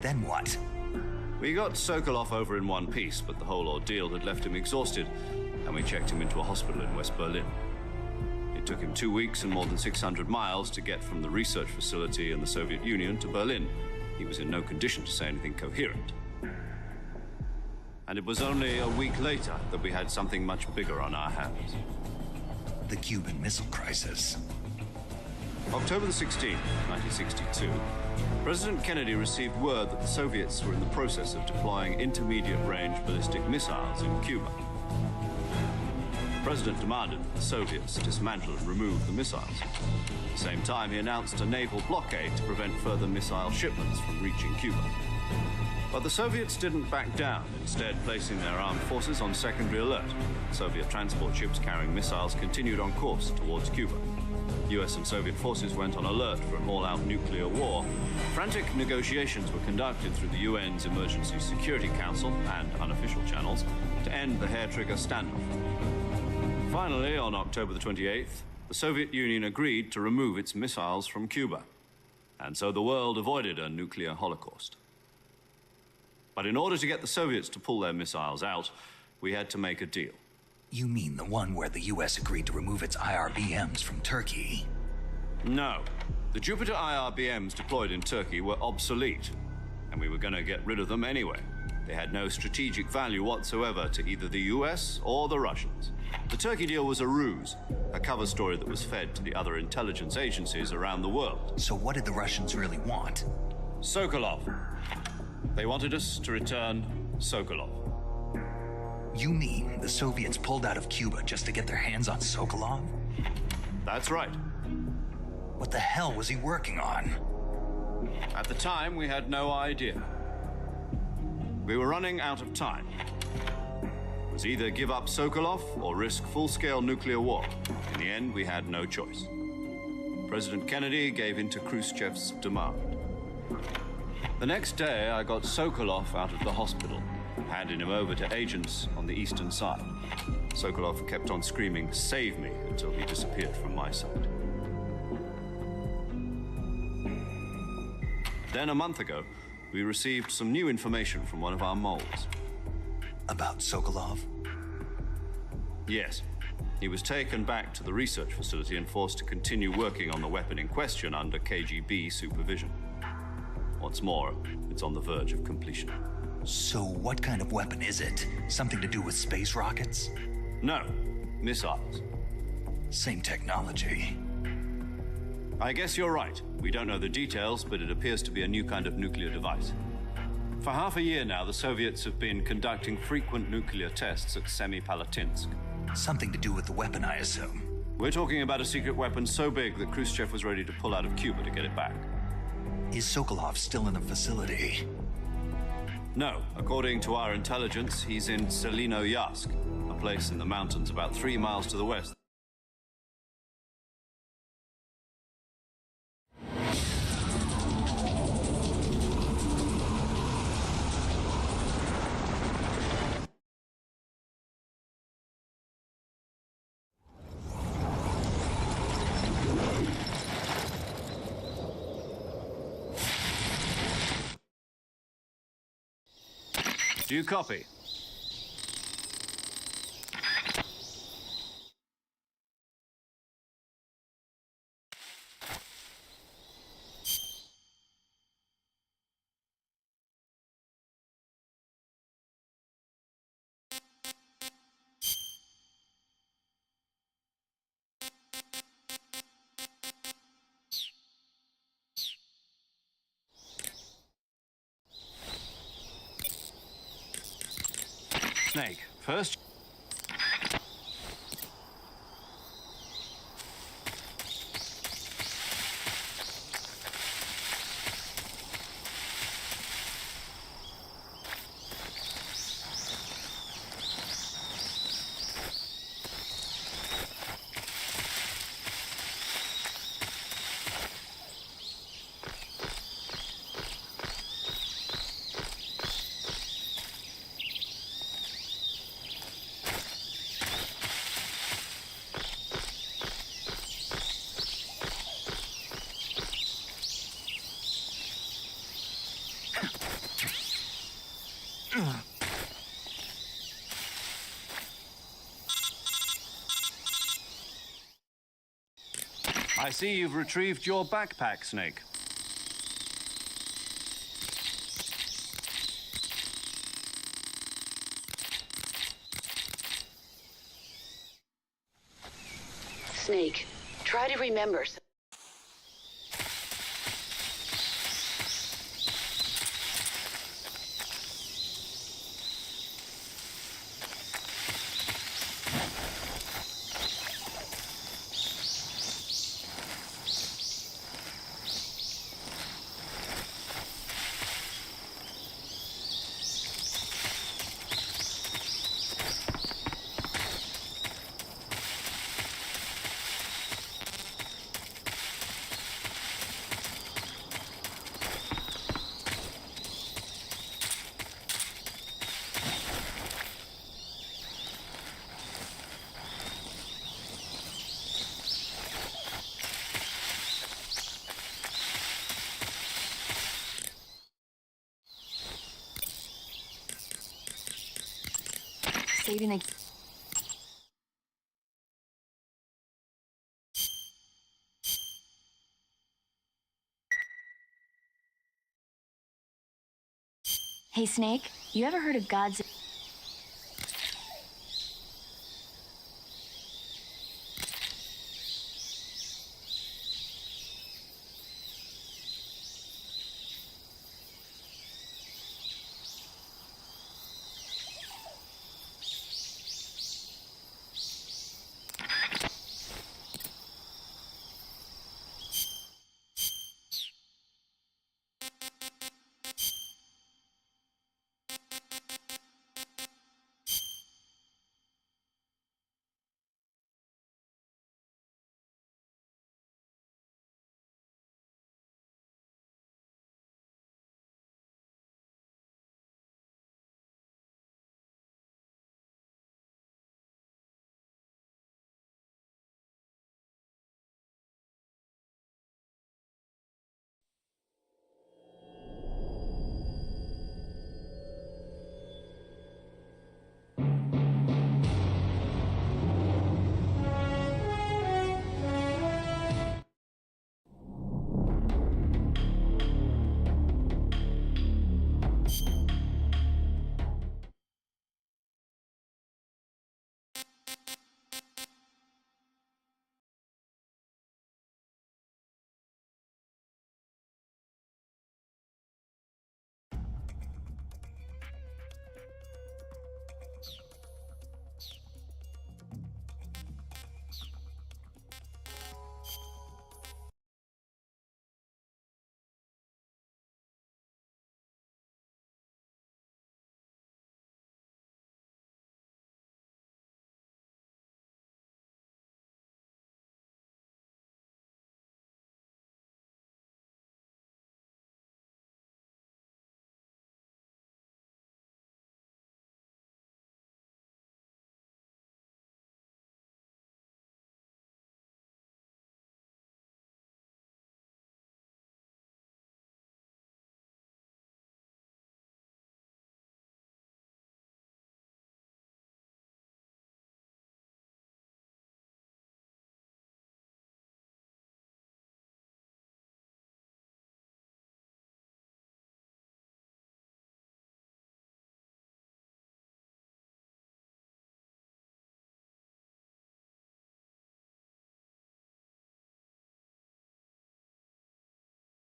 Then what? We got Sokolov over in one piece, but the whole ordeal had left him exhausted, and we checked him into a hospital in West Berlin. It took him 2 weeks and more than 600 miles to get from the research facility in the Soviet Union to Berlin. He was in no condition to say anything coherent. And it was only a week later that we had something much bigger on our hands. The Cuban Missile Crisis. October the 16th, 1962, President Kennedy received word that the Soviets were in the process of deploying intermediate-range ballistic missiles in Cuba. The President demanded that the Soviets dismantle and remove the missiles. At the same time, he announced a naval blockade to prevent further missile shipments from reaching Cuba. But the Soviets didn't back down, instead placing their armed forces on secondary alert. Soviet transport ships carrying missiles continued on course towards Cuba. US and Soviet forces went on alert for an all-out nuclear war. Frantic negotiations were conducted through the UN's Emergency Security Council and unofficial channels to end the hair-trigger standoff. Finally, on October the 28th, the Soviet Union agreed to remove its missiles from Cuba. And so the world avoided a nuclear holocaust. But in order to get the Soviets to pull their missiles out, we had to make a deal. You mean the one where the US agreed to remove its IRBMs from Turkey? No. The Jupiter IRBMs deployed in Turkey were obsolete, and we were going to get rid of them anyway. They had no strategic value whatsoever to either the US or the Russians. The Turkey deal was a ruse, a cover story that was fed to the other intelligence agencies around the world. So what did the Russians really want? Sokolov. They wanted us to return Sokolov. You mean the Soviets pulled out of Cuba just to get their hands on Sokolov? That's right. What the hell was he working on? At the time, we had no idea. We were running out of time. It was either give up Sokolov or risk full-scale nuclear war. In the end, we had no choice. President Kennedy gave in to Khrushchev's demand. The next day, I got Sokolov out of the hospital, handing him over to agents on the eastern side. Sokolov kept on screaming, "Save me," until he disappeared from my side. Then a month ago, we received some new information from one of our moles. About Sokolov? Yes. He was taken back to the research facility and forced to continue working on the weapon in question under KGB supervision. What's more, it's on the verge of completion. So what kind of weapon is it? Something to do with space rockets? No, missiles. Same technology. I guess you're right. We don't know the details, but it appears to be a new kind of nuclear device. For half a year now, the Soviets have been conducting frequent nuclear tests at Semipalatinsk. Something to do with the weapon, I assume. We're talking about a secret weapon so big that Khrushchev was ready to pull out of Cuba to get it back. Is Sokolov still in the facility? No. According to our intelligence, he's in Selinoyarsk, a place in the mountains about 3 miles to the west. Do you copy? Snake, first. I see you've retrieved your backpack, Snake. Snake, try to remember. Saving the... Hey, Snake, you ever heard of God's...